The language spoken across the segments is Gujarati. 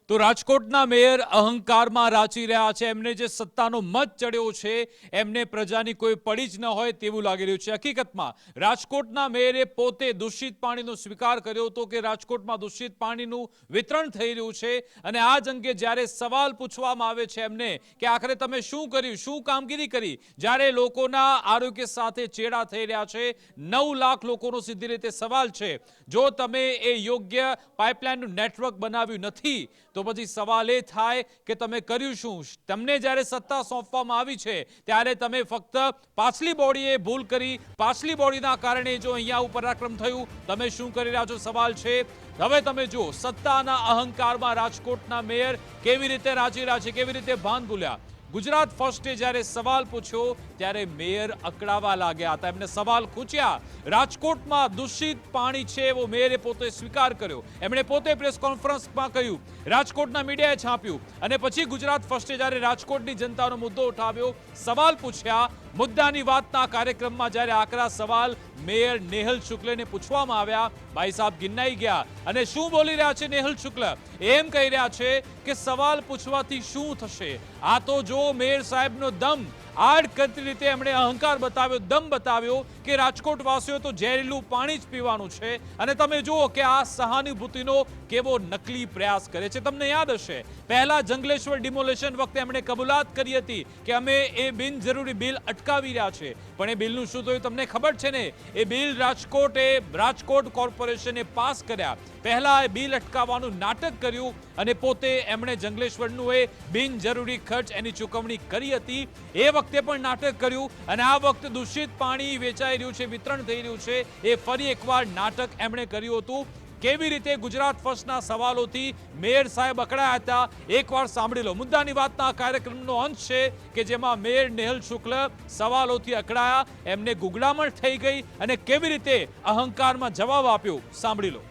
તો રાજકોટના મેયર અહંકારમાં રાચી રહ્યા છે। એમને જે સત્તાનો મત ચડ્યો છે એમને પ્રજાની કોઈ પડી જ ન હોય તેવું લાગી રહ્યું છે। હકીકતમાં રાજકોટના મેયરે પોતે દૂષિત પાણીનો સ્વીકાર કર્યો હતો કે રાજકોટમાં દૂષિત પાણીનું વિતરણ થઈ રહ્યું છે અને આ જ અંગે જ્યારે સવાલ પૂછવામાં આવે છે એમને કે આખરે તમે શું કર્યું, શું કામગીરી કરી, જ્યારે લોકોના આરોગ્ય સાથે ચેડા થઈ રહ્યા છે, 9 લાખ લોકોનો સીધી રીતે સવાલ છે, જો તમે એ યોગ્ય પાઇપલાઇનનું નેટવર્ક બનાવ્યું નથી તો પછી સવાલ એ થાય કે તમે કર્યું શું। તમને જ્યારે સત્તા સોંપવામાં આવી છે ત્યારે તમે ફક્ત પાછલી બોડીએ ભૂલ કરી, પાછલી બોડીના કારણે જો અહીંયા ઉપર પરાક્રમ થયું, તમે શું કરી રહ્યા છો સવાલ છે। હવે તમે જુઓ સત્તાના અહંકારમાં રાજકોટના મેયર કેવી રીતે રાચી રહ્યા છે, કેવી રીતે ભાન ભૂલ્યા। ગુજરાત ફર્સ્ટે જ્યારે સવાલ પૂછ્યો ત્યારે મેયર અકળાવા લાગ્યા હતા। એમને સવાલ પૂછ્યા, રાજકોટમાં દૂષિત પાણી છે એવો મેયરે પોતે સ્વીકાર કર્યો। એમણે પોતે પ્રેસ કોન્ફરન્સમાં કહ્યું, રાજકોટના મીડિયાએ છાપ્યું અને પછી ગુજરાત ફર્સ્ટે જ્યારે રાજકોટની જનતાનો મુદ્દો ઉઠાવ્યો, સવાલ પૂછ્યા। મુદ્દાની વાતના કાર્યક્રમમાં જ્યારે આકરા સવાલ મેયર નેહલ શુક્લને પૂછવામાં આવ્યા, ભાઈ સાહેબ ગિન્નાઈ ગયા અને શું બોલી રહ્યા છે નેહલ શુક્લ? એમ કહી રહ્યા છે કે સવાલ પૂછવાથી શું થશે। આ તો જો મેયર સાહેબનો દમ, આડકતરી રીતે એમણે અહંકાર બતાવ્યો, દમ બતાવ્યો કે રાજકોટ વાસીઓ તો ઝેરીલું પાણી જ પીવાનું છે અને તમે જુઓ કે આ સહાનુભૂતિનો કેવો નકલી પ્રયાસ કરે છે। તમને યાદ હશે પહેલા જંગલેશ્વર ડિમોલેશન વખતે એમણે કબૂલાત કરી હતી કે અમે એ બિનજરૂરી બિલ અટકાવી રહ્યા છે, પણ એ બિલનું શું થયું તમને ખબર છે ને? એ બિલ રાજકોટ કોર્પોરેશને પાસ કર્યા, પહેલા એ બિલ અટકાવવાનું નાટક કર્યું અને પોતે એમણે જંગલેશ્વરનું એ બિનજરૂરી ખર્ચ એની ચૂકવણી કરી હતી, એ વખતે પણ નાટક કર્યું અને આ વખતે દૂષિત પાણી વેચાઈ રહ્યું છે, વિતરણ થઈ રહ્યું છે, એ ફરી એકવાર નાટક એમણે કર્યું હતું। કેવી રીતે ગુજરાત ફર્સ્ટના સવાલોથી મેયર સાહેબ અકળાયા હતા એકવાર સાંભળી લો। મુદ્દાની વાતના કાર્યક્રમનો અંશ છે કે જેમાં મેયર નેહલ શુક્લ સવાલોથી અકળાયા, એમને ગુગડામણ થઈ ગઈ અને કેવી રીતે અહંકારમાં જવાબ આપ્યો સાંભળી લો।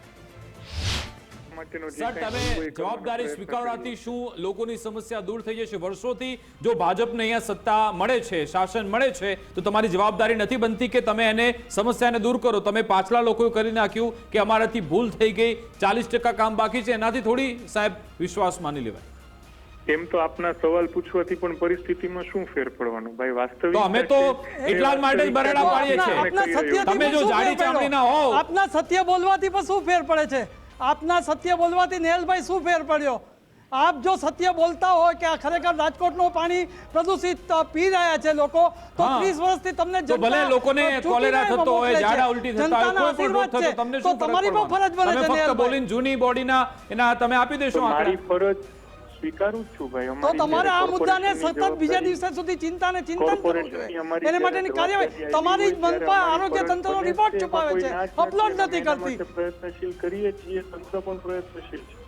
સર, તમે જવાબદારી સ્વીકારવાથી શું લોકોની સમસ્યા દૂર થઈ જશે? વર્ષોથી જો ભાજપને અહીંયા સત્તા મળે છે, શાસન મળે છે, તો તમારી જવાબદારી નથી બનતી કે તમે એને સમસ્યાને દૂર કરો? તમે પાછલા લોકોએ કરી નાખ્યું કે અમારાથી ભૂલ થઈ ગઈ, 40% કામ બાકી છે, એનાથી થોડી સાહેબ વિશ્વાસ માની લેવાય। એમ તો આપના સવાલ પૂછવાથી પણ પરિસ્થિતિમાં શું ફેર પડવાનો ભાઈ? વાસ્તવિક તો અમે તો એટલા જ માટે જ બરાડા પાડીએ છીએ। તમે જો જાડી ચામડીના હોવ, આપના સત્ય બોલવાથી પણ શું ફેર પડે છે? આપના સત્ય બોલવાથી નેહલભાઈ શું ફેર પડ્યો? આપ જો સત્ય બોલતા હોય કે આ ખરેખર રાજકોટનું પાણી પ્રદૂષિત પી રહ્યા છે લોકો, તો 30 વર્ષથી તમને તો ભલે લોકોને કોલેરા થતો હોય, ઝાડા ઉલટી થતા હોય, કોઈ પણ રોગ થતો, તમને શું તમારી પણ ફરજ બને છે? ફક્ત બોલીને જૂની બોડીના એના તમે આપી દેશો? મારી ફરજ સ્વીકારું છું ભાઈ। તો તમારે આ મુદ્દાને સતત બીજા દિવસ સુધી ચિંતા ને ચિંતન કરવું જોઈએ, એને માટેની કાર્યવાહી તમારી જ મનપા આરોગ્ય તંત્રનો રિપોર્ટ છુપાવે છે, અપલોડ નથી કરતી। પ્રયત્નશીલ કરીએ છીએ, તંત્ર પણ પ્રયત્નશીલ છે।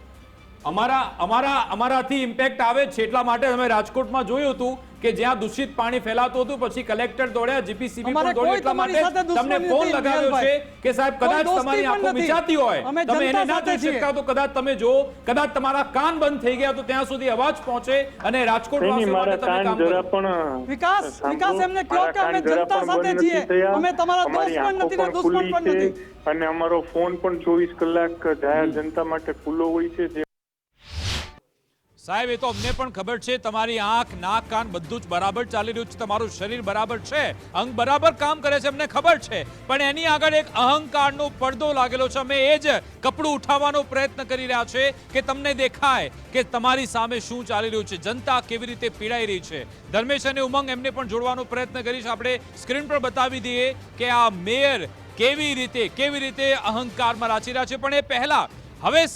અમારાથી ઇમ્પેક્ટ આવે છે, એટલા માટે અમે રાજકોટમાં જોયું હતું કે જ્યાં દૂષિત પાણી ફેલાતું હતું પછી કલેક્ટર દોડ્યા, જીપીસીબી પણ દોડ્યું, એટલા માટે તમને ફોન લગાવ્યો છે કે સાહેબ કદાચ તમારી આંખો મિચાતી હોય, તમે એને ના જોઈ શકતા તો કદાચ તમે જો, કદાચ તમારા કાન બંધ થઈ ગયા તો ત્યાં સુધી અવાજ પહોંચે અને રાજકોટ વાસીઓ માટે તમે કામ કરો। વિકાસ એમને કહો કે અમે જનતા સાથે છીએ, અમે તમારા દોસ્ત પણ નથી ને દુશ્મન પણ નથી, અને અમારો ફોન પણ 24 કલાક જાહેર જનતા માટે ખુલ્લો હોય છે। સાહેબ, એ તો અમને પણ ખબર છે, તમારી આંખ, નાક, કાન બધું જ બરાબર ચાલી રહ્યું છે, તમારું શરીર બરાબર છે, અંગ બરાબર કામ કરે છે, અમને ખબર છે, પણ એની આગળ એક અહંકારનો પડદો લાગેલો છે। અમે એ જ કપડું ઉઠાવવાનો પ્રયત્ન કરી રહ્યા છે કે તમને દેખાય કે તમારી સામે શું ચાલી રહ્યું છે, જનતા કેવી રીતે પીડાઈ રહી છે। ધર્મેશ અને ઉમંગ એમને પણ જોડવાનો પ્રયત્ન કરીશ, આપણે સ્ક્રીન પર બતાવી દઈએ કે આ મેયર કેવી રીતે અહંકારમાં રાચી રહ્યા છે। પણ એ પહેલા હવે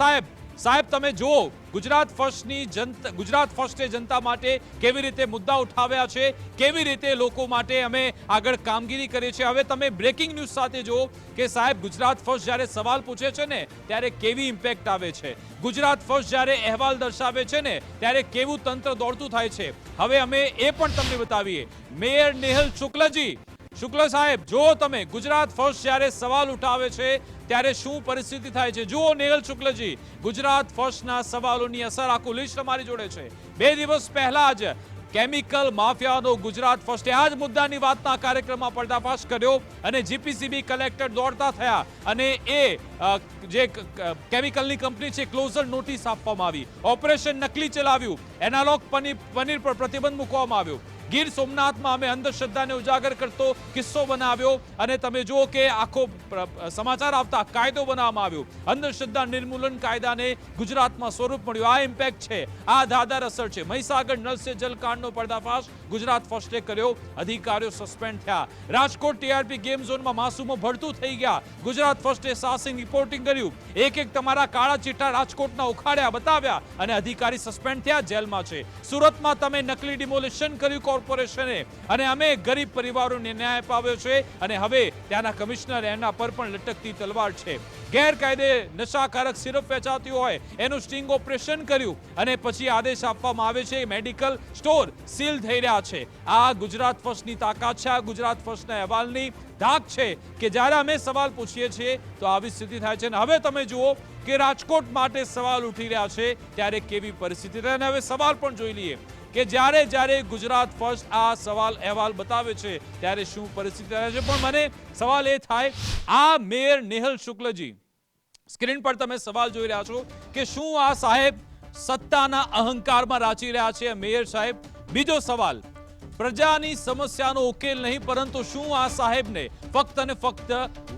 સાહેબ તમે જુઓ, ગુજરાત ફર્સ્ટે જનતા માટે કેવી રીતે મુદ્દા ઉઠાવ્યા છે, કેવી રીતે લોકો માટે અમે આગળ કામગીરી કરીએ છીએ। હવે તમે બ્રેકિંગ ન્યૂઝ સાથે જુઓ કે સાહેબ ગુજરાત ફર્સ્ટ જ્યારે સવાલ પૂછે છે ને ત્યારે કેવી ઇમ્પેક્ટ આવે છે, ગુજરાત ફર્સ્ટ જ્યારે અહેવાલ દર્શાવે છે ને ત્યારે કેવું તંત્ર દોડતું થાય છે। હવે અમે એ પણ તમને બતાવીએ, મેયર નેહલ શુક્લ સાહેબ, જો તમે ગુજરાત ફર્સ્ટ જ્યારે સવાલ ઉઠાવે છે ત્યારે શું પરિસ્થિતિ થાય છે જુઓ। નેહલ શુક્લજી, ગુજરાત ફર્સ્ટના સવાલોની અસર આખું લિસ્ટ અમારી જોડે છે। 2 દિવસ પહેલા જ કેમિકલ માફિયાનો ગુજરાત ફર્સ્ટે આ જ મુદ્દાની વાતના કાર્યક્રમમાં પર્દાફાશ કર્યો અને જીપીસીબી કલેક્ટર દોડતા થયા અને જે કેમિકલની કંપની છે ક્લોઝર નોટિસ આપવામાં આવી. ઓપરેશન નકલી ચલાવ્યું, એનાલોગ પનીર પર પ્રતિબંધ મૂકવામાં આવ્યો. ગીર સોમનાથમાં અમે અંધશ્રદ્ધાને ઉજાગર કરતો કિસ્સો બનાવ્યો અને તમે જુઓ કે આખો સમાચાર આવતા કાયદો બનાવવામાં આવ્યો. અંધશ્રદ્ધા નિર્મૂલન કાયદાને ગુજરાતમાં સ્વરૂપ મળ્યું. આ ઇમ્પેક્ટ છે, આ ધારદાર અસર છે. મહીસાગર નળ સે જલ કાંડનો પર્દાફાશ ગુજરાત ફર્સ્ટે કર્યો, અધિકારીઓ સસ્પેન્ડ થયા. રાજકોટ ટીઆરપી ગેમ ઝોનમાં માસૂમો ભડતું થઈ ગયા. ગુજરાત ફર્સ્ટે સાહસિક રિપોર્ટિંગ કર્યું. એક તમારા કાળા ચિઠ્ઠા રાજકોટના ઉખાડ્યા, બતાવ્યા અને અધિકારી સસ્પેન્ડ થયા, જેલમાં છે. સુરતમાં તમે નકલી ડિમોલિશન કર્યું કોર્પોરેશને અને અમે ગરીબ પરિવારોને ન્યાય અપાવ્યો છે અને હવે ત્યાંના કમિશનર એના પર પણ લટકતી તલવાર છે. ગેરકાયદે નશાકારક સિરપ વેચાતી હોય એનું સ્ટિંગ ઓપરેશન કર્યું અને પછી આદેશ આપવામાં આવે છે મેડિકલ સ્ટોર સીલ થઈ રહ્યા છે. આ ગુજરાત ફર્સ્ટની તાકાત છે, આ ગુજરાત ફર્સ્ટના અહેવાલની ધાક છે કે જ્યારે અમે સવાલ પૂછીએ છીએ તો આવી સ્થિતિ થાય છે. અને હવે તમે જુઓ કે રાજકોટ માટે સવાલ ઉઠી રહ્યા છે ત્યારે કેવી પરિસ્થિતિ રહે. અને હવે સવાલ પણ જોઈ લઈએ કે જ્યારે ગુજરાત ફર્સ્ટ આ સવાલ અહેવાલ બતાવે છે ત્યારે શું પરિસ્થિતિ રહે છે. પણ મને સવાલ એ થાય, આ મેયર નેહલ શુક્લજી, સ્ક્રીન પર તમે સવાલ જોઈ રહ્યા છો કે શું આ સાહેબ સત્તાના અહંકારમાં રાચી રહ્યા છે મેયર સાહેબ? બીજો સવાલ, પ્રજાની સમસ્યાનો ઉકેલ નહીં પરંતુ શું આ સાહેબને ફક્ત અને ફક્ત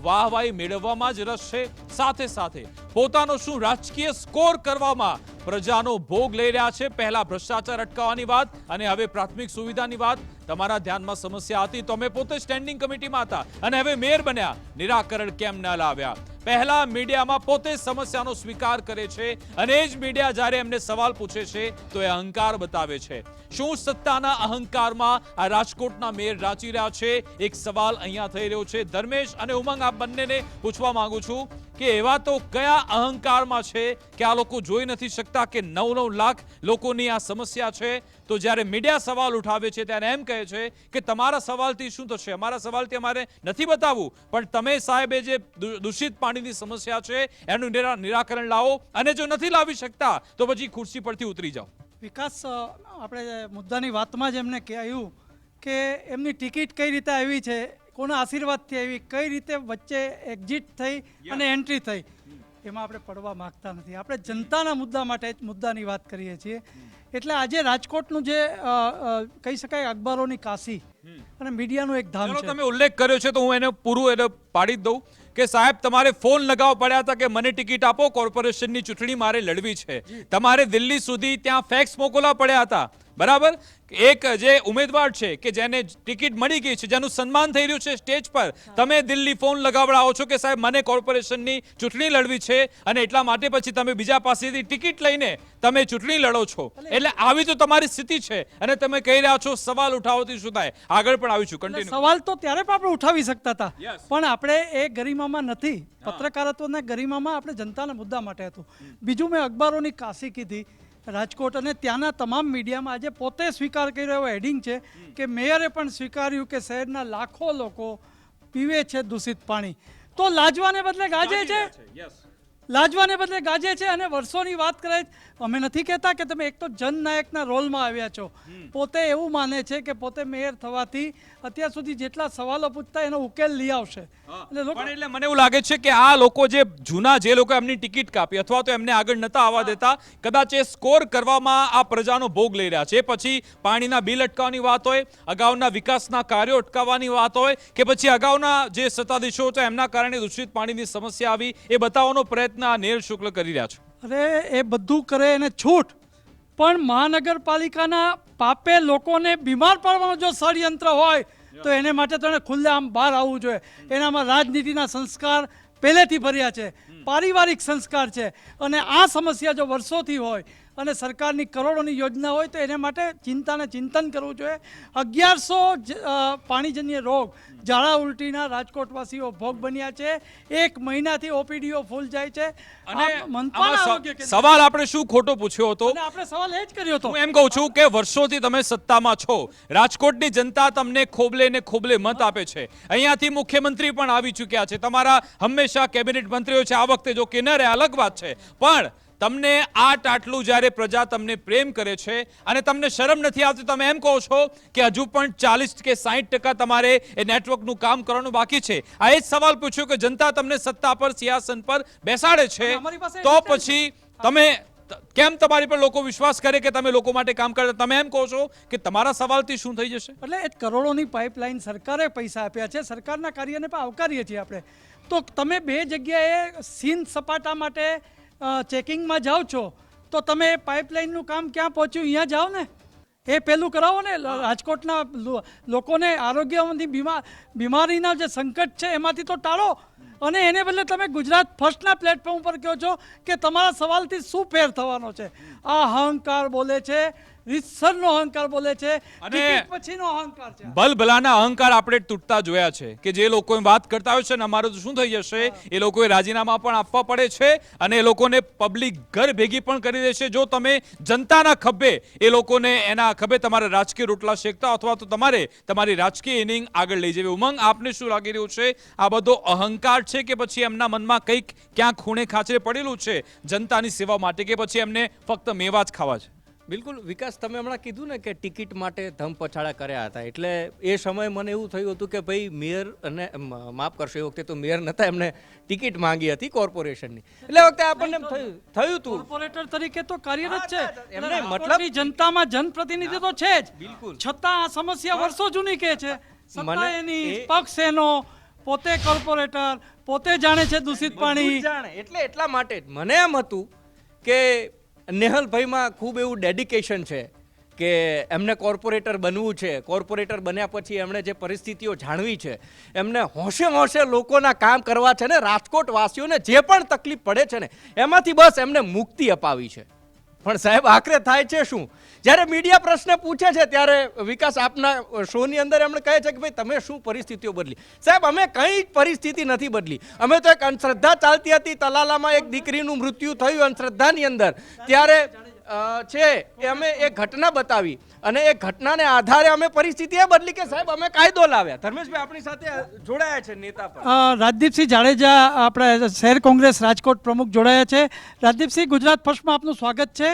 વાહવાહી મેળવવામાં જ રસ છે? સાથે સાથે પોતાનો શું રાજકીય સ્કોર કરવામાં પ્રજાનો ભોગ લઈ રહ્યા છે? પહેલા ભ્રષ્ટાચાર અટકાવવાની વાત અને હવે પ્રાથમિક સુવિધાની વાત. તમારા ધ્યાનમાં સમસ્યા હતી તો અમે પોતે સ્ટેન્ડિંગ કમિટીમાં હતા અને હવે મેયર બન્યા, નિરાકરણ કેમ ન લાવ્યા? પહેલા મીડિયામાં પોતે સમસ્યાનો સ્વીકાર કરે છે અને એ જ મીડિયા જ્યારે એમને સવાલ પૂછે છે તો એ અહંકાર બતાવે છે. શું સત્તાના અહંકારમાં આ રાજકોટના મેયર રાચી રહ્યા છે? એક સવાલ અહીંયા થઈ રહ્યો છે. ધર્મેશ અને ઉમંગ, આ બંનેને પૂછવા માંગુ છું કે એવા તો કયા અહંકારમાં છે કે આ લોકો જોઈ નથી શકતા કે 9-9 લાખ લોકોની આ સમસ્યા છે? તો જ્યારે મીડિયા સવાલ ઉઠાવે છે ત્યારે એમ કહે છે કે તમારા સવાલથી શું થશે, અમારા સવાલથી અમારે નથી બતાવવું, પણ તમે સાહેબે જે દૂષિત પાણીની સમસ્યા છે એનું નિરાકરણ લાવો અને જો નથી લાવી શકતા તો પછી ખુરશી પરથી ઉતરી જાઓ. વિકાસ, આપણે મુદ્દાની વાતમાં જ એમને કહ્યું કે એમની ટિકિટ કઈ રીતે આવી છે, કોના આશીર્વાદથી આવી, કઈ રીતે વચ્ચે એક્ઝિટ થઈ અને એન્ટ્રી થઈ, એમાં આપણે પડવા માંગતા નથી. આપણે જનતાના મુદ્દા માટે મુદ્દાની વાત કરીએ છીએ. એટલે આજે રાજકોટનું જે કહી શકાય અખબારોની કાશી અને મીડિયાનું એક ધામ છે. તમે ઉલ્લેખ કર્યો છે તો હું એને પૂરું એને પાડી જ દઉં કે સાહેબ તમારે ફોન લગાવવા પડ્યા હતા કે મને ટિકિટ આપો, કોર્પોરેશનની ચૂંટણી મારે લડવી છે. તમારે દિલ્હી સુધી ત્યાં ફેક્સ મોકલવા પડ્યા હતા, બરાબર? એક જે ઉમેદવાર છે કે જેને ટિકિટ મળી ગઈ છે, જેનું સન્માન થઈ રહ્યું છે સ્ટેજ પર, તમે દિલ્હી ફોન લગાવડાવો છો કે સાહેબ મને કોર્પોરેશનની ચૂંટણી લડવી છે અને એટલા માટે પછી તમે બીજા પાસેથી ટિકિટ લઈને તમે ચૂંટણી લડો છો. એટલે આવી તો તમારી સ્થિતિ છે અને તમે કહી રહ્યા છો સવાલ ઉઠાવોથી શું થાય? આગળ પણ આવીશું, કન્ટિન્યુ. સવાલ તો ત્યારે પણ આપણે ઉઠાવી શકતા હતા, પણ આપણે એ ગરિમામાં નથી. પત્રકારત્વના ગરિમામાં આપણે જનતાના મુદ્દા માટે હતું. બીજું, મેં અખબારોની કાશી કીધી રાજકોટ અને ત્યાંના તમામ મીડિયામાં આજે પોતે સ્વીકાર કર્યો એવો હેડિંગ છે કે મેયરે પણ સ્વીકાર્યું કે શહેરના લાખો લોકો પીવે છે દૂષિત પાણી. તો લાજવાને બદલે ગાજે છે, લાજવાને બદલે ગાજે છે. અને વર્ષોની વાત કરે, અમે નથી કહેતા કે તમે એક તો જનનાયકના રોલમાં આવ્યા છો, પોતે એવું માને છે કે પોતે મેયર થવાથી અત્યાર સુધી જેટલા સવાલો પૂછતા એનો ઉકેલ લઈ આવશે. એટલે મને એવું લાગે છે કે આ લોકો જે જૂના જે લોકો એમની ટિકિટ કાપી અથવા તો એમને આગળ નતા આવવા દેતા, કદાચ એ સ્કોર કરવામાં આ પ્રજાનો ભોગ લઈ રહ્યા છે. પછી પાણીના બિલ અટકાવવાની વાત હોય, અગાઉના વિકાસના કાર્યો અટકાવવાની વાત હોય કે પછી અગાઉના જે સત્તાધીશો હતા એમના કારણે દૂષિત પાણીની સમસ્યા આવી, એ બતાવવાનો પ્રયત્ન આ નેહલ શુક્લ કરી રહ્યા છે. અરે એ બધું કરે એને છૂટ, પણ મહાનગરપાલિકાના પાપે લોકોને બીમાર પડવાનો જો ષડયંત્ર હોય તો એને માટે તો એને ખુલ્લેઆમ બહાર આવવું જોઈએ. એનામાં રાજનીતિના સંસ્કાર પહેલેથી ભર્યા છે, પારિવારિક સંસ્કાર છે. અને આ સમસ્યા જો વર્ષોથી હોય અને સરકારની કરોડોની યોજના હોય તો એને માટે ચિંતાને ચિંતન કરવું જોઈએ. 1100 પાણીજન્ય રોગ, ઝાડા ઉલટીના રાજકોટવાસીઓ ભોગ બન્યા છે. 1 મહિનાથી ઓપીડીઓ ફૂલ જાય છે. અને સવાલ આપણે શું ખોટો પૂછ્યો હતો? આપણે સવાલ એ જ કર્યો હતો. હું એમ કહું છું કે વર્ષોથી તમે સત્તામાં છો, રાજકોટની જનતા તમને ખોબલે ને ખોબલે મત આપે છે. અહીંયાથી મુખ્યમંત્રી પણ આવી ચૂક્યા છે, તમારા હંમેશા કેબિનેટ મંત્રીઓ છે. આ વખતે જો કે ન રહે અલગ વાત છે, પણ તમને આટલું જ્યારે પ્રજા તમને પ્રેમ કરે છે અને તમને શરમ નથી આવતી, તમે એમ કહો છો કે હજુ પણ 40 કે 60% તમારે એ નેટવર્કનું કામ કરવાનું બાકી છે. આ એ જ સવાલ પૂછ્યો કે જનતા તમને સત્તા પર, સિંહાસન પર બેસાડે છે, અમારી પાસે તો detail પછી તમે કેમ તમારી પર લોકો વિશ્વાસ કરે કે તમે લોકો માટે કામ કરતા? તમે એમ કહો છો કે તમારા સવાલથી શું થઈ જશે? એટલે એ કરોડોની પાઇપલાઇન સરકારે પૈસા આપ્યા છે, સરકારના કાર્યને પણ આવકારીએ છીએ આપણે. તો તમે બે જગ્યાએ સીન સપાટા માટે ચેકિંગમાં જાઓ છો, તો તમે પાઇપલાઇનનું કામ ક્યાં પહોંચ્યું અહીંયા જાઓ ને, એ પેલું કરાવો ને. રાજકોટના લોકોને આરોગ્યની બીમારીના જે સંકટ છે એમાંથી તો ટાળો, અને એને બદલે તમે ગુજરાત ફર્સ્ટના પ્લેટફોર્મ પર કહો છો કે તમારા સવાલથી શું ફેર થવાનો છે. આ અહંકાર બોલે છે, રીતસરનો અહંકાર બોલે છે, અને ટિકિટ પછીનો અહંકાર છે. ભલભલાના અહંકાર આપણે તૂટતા જોયા છે કે જે લોકો વાત કરતા હોય છે ને અમારું તો શું થઈ જશે, એ લોકોએ રાજીનામા પણ આપવા પડે છે અને એ લોકોને પબ્લિક ઘર ભેગી પણ કરી દે છે. જો તમે જનતાના ખભે એ લોકોને એના ખભે તમારા રાજકીય રોટલા શેકતા અથવા તો તમારે તમારી રાજકીય ઇનિંગ આગળ લઈ જવી. ઉમંગ, આપને શું લાગી રહ્યું છે? આ બધો અહંકાર છે કે પછી એમના મનમાં કંઈક ક્યાંક ખૂણે ખાંચરે પડેલું છે જનતાની સેવા માટે, કે પછી એમને ફક્ત મેવા જ ખાવા છે? બિલકુલ વિકાસ, તમે હમણાં કીધું ને કે ટિકિટ માટે ધમપછાડા કર્યા હતા, એટલે એ સમયે મને એવું થયું હતું કે ભાઈ મેયર, અને માફ કરશો એ વખતે તો મેયર નહોતા, એમને ટિકિટ માંગી હતી કોર્પોરેશનની. એટલે વખતે આપણને થયું હતું કોર્પોરેટર તરીકે તો કાર્યરત છે, એમને મતલબ જનતામાં જનપ્રતિનિધિ તો છે જ, બિલકુલ. છતાં આ સમસ્યા વર્ષો જૂની કે છે. સત્તા મને એની, એ- પક્ષ એનો, પોતે કોર્પોરેટર, પોતે જાણે છે દૂષિત પાણી. બધું જ જાણે. એટલે એટલા માટે જ મને એમ હતું કે નેહલભાઈમાં ખૂબ એવું ડેડિકેશન છે કે એમને કોર્પોરેટર બનવું છે. કોર્પોરેટર બન્યા પછી એમણે જે પરિસ્થિતિઓ જાણવી છે, એમને હોંશે હોંશે લોકોના કામ કરવા છે ને, રાજકોટ વાસીઓને જે પણ તકલીફ પડે છે ને એમાંથી બસ એમને મુક્તિ અપાવી છે. પણ સાહેબ આખરે થાય છે શું? જ્યારે મીડિયા પ્રશ્ન પૂછે છે ત્યારે વિકાસ આપના શોની અંદર એમણે કહે છે કે ભાઈ તમે શું પરિસ્થિતિઓ બદલી? સાહેબ અમે કંઈ જ પરિસ્થિતિ નથી બદલી. અમે તો એક અંધશ્રદ્ધા ચાલતી હતી, તલાલામાં એક દીકરીનું મૃત્યુ થયું અંધશ્રદ્ધાની અંદર, ત્યારે છે એ અમે એક ઘટના બતાવી અને એ ઘટનાને આધારે અમે પરિસ્થિતિ એ બદલી કે સાહેબ અમે કાયદો લાવ્યા. ધર્મેશભાઈ આપણી સાથે જોડાયા છે નેતા પણ. રાજદીપસિંહ જાડેજા, આપણે શહેર કોંગ્રેસ રાજકોટ પ્રમુખ જોડાયા છે. રાજદીપસિંહ, ગુજરાત ફર્સ્ટમાં આપનું સ્વાગત છે.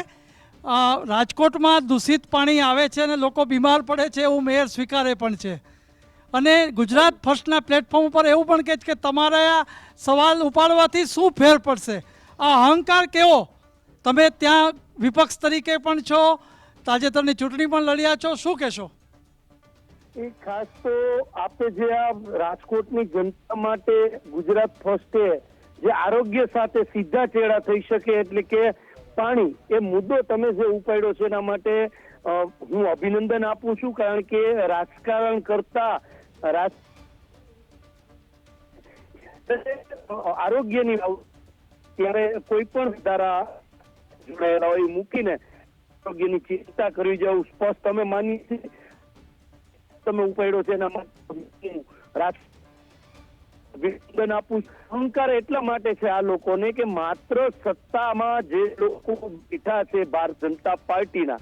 રાજકોટમાં દૂષિત પાણી આવે છે અને લોકો બીમાર પડે છે એવું મેયર સ્વીકારે પણ છે, અને ગુજરાત ફર્સ્ટના પ્લેટફોર્મ ઉપર એવું પણ કહે છે કે તમારા સવાલ ઉપાડવાથી શું ફેર પડશે? આ અહંકાર કેવો? તમે ત્યાં વિપક્ષ તરીકે પણ છો, તાજેતરની ચૂંટણી પણ લડ્યા છો, શું કહેશો? એ ખાસ તો આપે જે આ રાજકોટની જનતા માટે ગુજરાત ફર્સ્ટે જે આરોગ્ય સાથે સીધા ચેડા થઈ શકે એટલે કે પાણી, એ મુદ્દો તમે જે ઉપાડ્યો છે એના માટે હું અભિનંદન આપું છું. કારણ કે રાજકારણ કરતા આરોગ્યની ત્યારે કોઈ પણ ધારા જોડાયેલા હોય મૂકીને આરોગ્યની ચિંતા કરવી જવું સ્પષ્ટ અમે માનીએ છીએ. તમે ઉપાડ્યો છે એના માટે અભિનંદન આપું. અહંકાર એટલા માટે છે આ લોકોને કે માત્ર સત્તામાં જે લોકો બેઠા છે ભારતીય જનતા પાર્ટીના,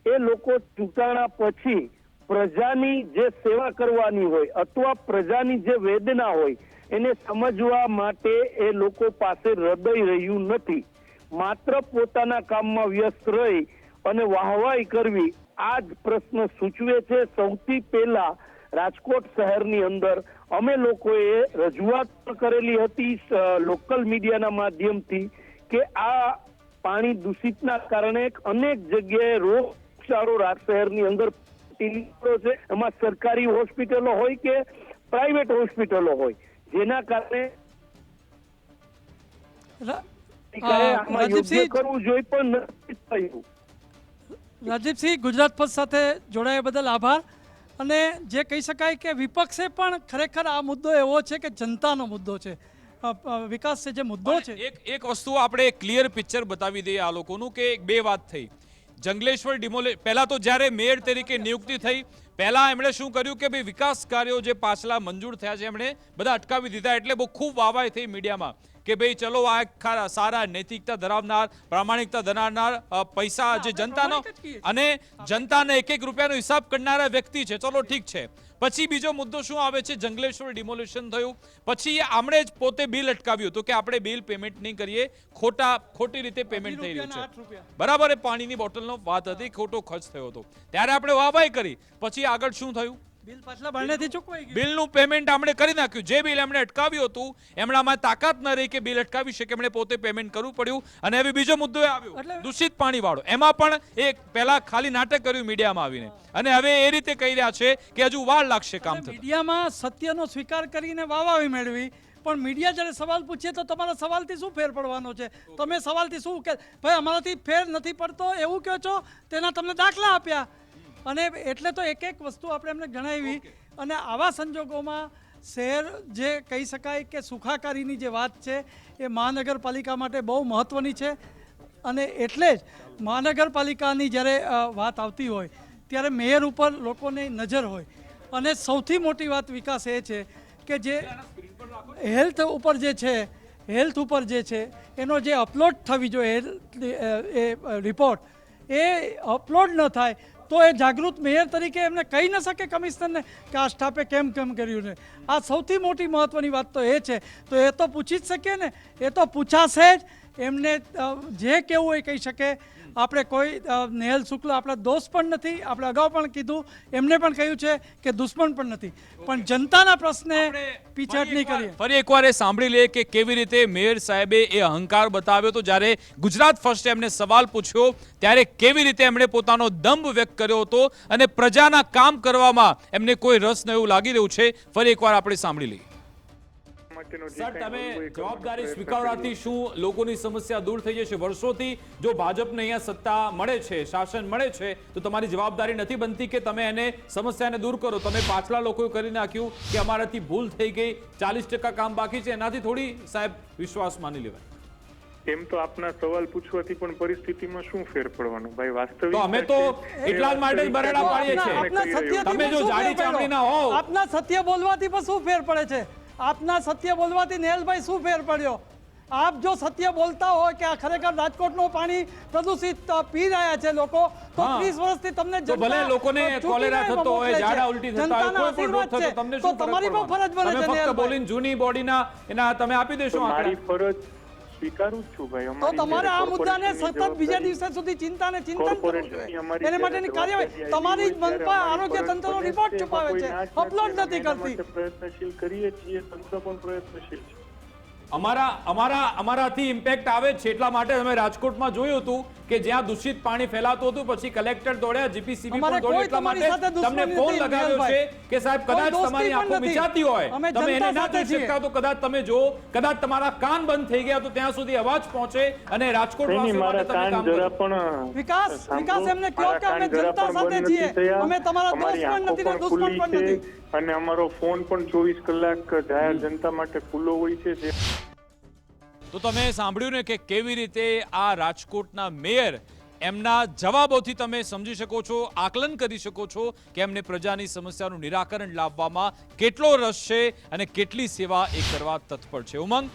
એ લોકો ચૂંટાણા પછી પ્રજાની જે સેવા કરવાની હોય અથવા પ્રજાની જે વેદના હોય એને સમજવા માટે એ લોકો પાસે હૃદય રહ્યું નથી. માત્ર પોતાના કામમાં વ્યસ્ત રહી અને વાહવાઈ કરવી, આ જ પ્રશ્ન સૂચવે છે. સૌથી પહેલા રાજકોટ શહેરની અંદર અમે લોકોએ રજૂઆત પણ કરેલી હતી લોકલ મીડિયાના માધ્યમથી કે આ પાણી દૂષિતના કારણે અનેક જગ્યાએ રોગચાળો શહેરની અંદર છે. એમાં સરકારી હોસ્પિટલો હોય કે પ્રાઇવેટ હોસ્પિટલો હોય, જેના કારણે આમાં યોગ્ય કરવું જોઈએ પણ નથી થયું. રાજદીપસિંહ, ગુજરાત ફર્સ્ટ સાથે જોડાયા બદલ આભાર. અને જે કહી શકાય કે વિપક્ષે પણ ખરેખર આ મુદ્દો એવો છે કે જનતાનો મુદ્દો છે, વિકાસ છે જે મુદ્દો છે. એક વસ્તુ આપણે ક્લિયર પિક્ચર બતાવી દઈએ આ લોકોનું કે બે વાત થઈ. જંગલેશ્વર પહેલા તો જ્યારે મેયર તરીકે નિયુક્તિ થઈ, પહેલા એમણે શું કર્યું કે ભાઈ વિકાસ કાર્યો જે પાછલા મંજૂર થયા છે એમણે બધા અટકાવી દીધા. એટલે બહુ ખૂબ વાહવાઈ થઈ મીડિયામાં કે ભાઈ ચલો આ સારા નૈતિકતા ધરાવનાર, પ્રામાણિકતા ધરાવનાર, પૈસા જે જનાનો અને જનતાને એક રૂપિયાનો હિસાબ કરનારા વ્યક્તિ છે, ચલો ઠીક છે. પછી બીજો મુદ્દો શું આવે છે, જંગલેશ્વર ડિમોલિશન થયું, પછી આમણે જ પોતે બિલ અટકાવ્યું હતું કે આપણે બિલ પેમેન્ટ નહીં કરીએ, ખોટી રીતે પેમેન્ટ થઈ રહ્યું છે, બરાબર. એ પાણીની બોટલનો વાત હતી, ખોટો ખર્ચ થયો હતો, ત્યારે આપણે વાહવાઈ કરી. પછી આગળ શું થયું, બિલ પાછલા ભરણેથી ચૂકવાઈ ગયું. બિલનું પેમેન્ટ આપણે કરી નાખ્યું. જે બિલ એમણે અટકાવ્યું હતું એમણામાં તાકાત ન રહી કે બિલ અટકાવી શકે, એમણે પોતે પેમેન્ટ કરવું પડ્યું. અને હવે બીજો મુદ્દો આવ્યો દૂષિત પાણી વાળો. એમાં પણ એક પહેલા ખાલી નાટક કર્યું મીડિયામાં આવીને, અને હવે એ રીતે કહી રહ્યા છે કે હજુ વાર લાગશે કામ થતા. મીડિયામાં સત્યનો સ્વીકાર કરીને વાવાવી મેળવી, પણ મીડિયા જ્યારે સવાલ પૂછે તો તમારા સવાલથી શું ફેર પડવાનો છે? તમે સવાલથી શું કે ભાઈ અમારાથી ફેર નથી પડતો એવું કહો છો, તેના તમને દાખલા આપ્યા. અને એટલે તો એક એક વસ્તુ આપણે એમને જણાવી. અને આવા સંજોગોમાં શહેર જે કહી શકાય કે સુખાકારીની જે વાત છે એ મહાનગરપાલિકા માટે બહુ મહત્ત્વની છે. અને એટલે જ મહાનગરપાલિકાની જ્યારે વાત આવતી હોય ત્યારે મેયર ઉપર લોકોની નજર હોય. અને સૌથી મોટી વાત વિકાસ એ છે કે જે હેલ્થ ઉપર જે છે એનો જે અપલોડ થવી જોઈએ એ રિપોર્ટ એ અપલોડ ન થાય તો એ જાગૃત મેયર તરીકે એમને કહી ન શકે કમિશનરને કે આ સ્ટાફે કેમ કર્યું ને. આ સૌથી મોટી મહત્ત્વની વાત તો એ છે. તો એ તો પૂછી જ શકીએ ને, એ તો પૂછાશે જ. એમને જે કહેવું હોય કહી શકે. આપણે કોઈ નેહલ શુક્લ આપણા દોસ્ત પણ નથી, આપણે અગાઉ પણ કીધું, એમને પણ કહ્યું છે કે દુશ્મન પણ નથી, પણ જનતાના પ્રશ્ને પીછેહટ નહીં કરીએ. ફરી એકવાર એ સાંભળી લે કે કેવી રીતે મેયર સાહેબે એ અહંકાર બતાવ્યો હતો. જ્યારે ગુજરાત ફર્સ્ટ એમને સવાલ પૂછ્યો ત્યારે કેવી રીતે એમણે પોતાનો દંભ વ્યક્ત કર્યો હતો અને પ્રજાના કામ કરવામાં એમને કોઈ રસ ન એવું લાગી રહ્યું છે. ફરી એકવાર આપણે સાંભળી લઈએ. સર, તમે જવાબદારી સ્વીકારવાથી શું લોકોની સમસ્યા દૂર થઈ જશે? વર્ષોથી જો ભાજપને અહીંયા સત્તા મળે છે, શાસન મળે છે, તો તમારી જવાબદારી નથી બનતી કે તમે એને સમસ્યાને દૂર કરો? તમે પાછલા લોકોએ કરી નાખ્યું કે અમારાથી ભૂલ થઈ ગઈ, 40% કામ બાકી છે, એનાથી થોડી સાહેબ વિશ્વાસ માની લેવાય. એમ તો આપના સવાલ પૂછવાથી પણ પરિસ્થિતિમાં શું ફેર પડવાનો ભાઈ? વાસ્તવિક તો અમે તો એટલા જ માટે જ બરાડા પાડીએ છીએ. તમે જો જાડી ચામડીના હોવ, આપના સત્ય બોલવાથી પણ શું ફેર પડે છે? આપના સત્ય બોલવાથી નેહલભાઈ શું ફેર પડ્યો? આપ જો સત્ય બોલતા હોય કે આ ખરેખર રાજકોટનું પાણી પ્રદૂષિત પી રહ્યા છે લોકો, તો 30 વર્ષથી તમને ભલે લોકોને કોલેરા થતો હોય, ઝાડા ઉલટી થતા હોય, કોઈ પણ રોગ થતો, તમને શું તમારી પણ ફરજ બને છે. તમે ફક્ત બોલીને જૂની બોડીના એના તમે આપી દેશો. મારી ફરજ સ્વીકારું છું ભાઈ. તો તમારે આ મુદ્દાને સતત બીજા દિવસે સુધી ચિંતાને ચિંતન કરવું જોઈએ. એને માટેની કાર્યવાહી તમારી જ મનપા આરોગ્ય તંત્રનો રિપોર્ટ છુપાવે છે, અપલોડ નથી કરતી. પ્રયત્નશીલ કરીએ છીએ, તંત્ર પણ પ્રયત્નશીલ છે. અમારાથી ઇમ્પેક્ટ આવે છે. એટલા માટે અમે રાજકોટમાં જોયું હતું કે જ્યાં દૂષિત પાણી ફેલાતું હતું, પછી કલેક્ટર દોડ્યા, જીપીસીબી પણ દોડ્યું. એટલા માટે તમને ફોન લગાવ્યો છે કે સાહેબ કદાચ તમારી આંખો મિચાતી હોય, તમે એને ના જોઈ શકતા તો કદાચ તમે જો, કદાચ તમારા કાન બંધ થઈ ગયા તો ત્યાં સુધી અવાજ પહોંચે અને રાજકોટ વાસીઓ માટે તમે કામ કરો. વિકાસ એમને કહો કે અમે જનતા સાથે છીએ, અમે તમારા દોસ્ત પણ નથી ને દુશ્મન પણ નથી. અને અમારો ફોન પણ 24 કલાક જાહેર જનતા માટે ખુલ્લો હોય છે. તો તમે સાંભળ્યું ને કે કેવી રીતે આ રાજકોટના મેયર એમના જવાબોથી તમે સમજી શકો છો, આકલન કરી શકો છો કે એમને પ્રજાની સમસ્યાનું નિરાકરણ લાવવામાં કેટલો રસ છે અને કેટલી સેવા એ કરવા તત્પર છે. ઉમંગ,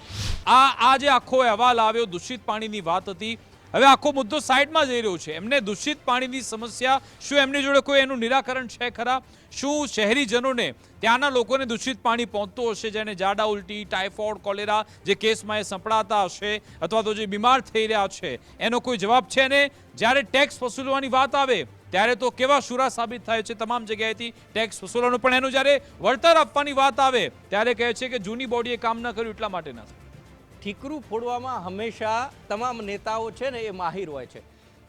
આ જે આખો અહેવાલ આવ્યો, દૂષિત પાણીની વાત હતી, હવે આખો મુદ્દો સાઈડમાં જઈ રહ્યો છે. એમને દૂષિત પાણીની સમસ્યા, શું એમની જોડે કોઈ એનું નિરાકરણ છે ખરા? શું શહેરીજનોને, ત્યાંના લોકોને દૂષિત પાણી પહોંચતું હશે, જેને ઝાડા ઉલટી, ટાઇફોઇડ, કોલેરા જે કેસમાં એ સંપડાતા હશે અથવા તો જે બીમાર થઈ રહ્યા છે, એનો કોઈ જવાબ છે ને? જ્યારે ટેક્સ વસૂલવાની વાત આવે ત્યારે તો કેવા શુરા સાબિત થાય છે તમામ જગ્યાએથી ટેક્સ વસૂલવાનું, પણ એનું જ્યારે વળતર આપવાની વાત આવે ત્યારે કહે છે કે જૂની બોડીએ કામ ન કર્યું એટલા માટે ના. ઠીકરું ફોડવામાં હંમેશા તમામ નેતાઓ છે ને એ માહિર હોય છે.